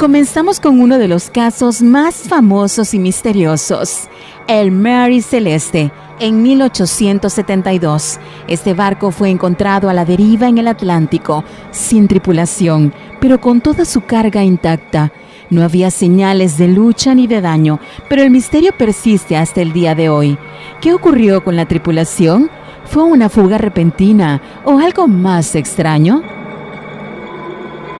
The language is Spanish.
Comenzamos con uno de los casos más famosos y misteriosos, el Mary Celeste. En 1872, este barco fue encontrado a la deriva en el Atlántico, sin tripulación, pero con toda su carga intacta. No había señales de lucha ni de daño, pero el misterio persiste hasta el día de hoy. ¿Qué ocurrió con la tripulación? ¿Fue una fuga repentina o algo más extraño?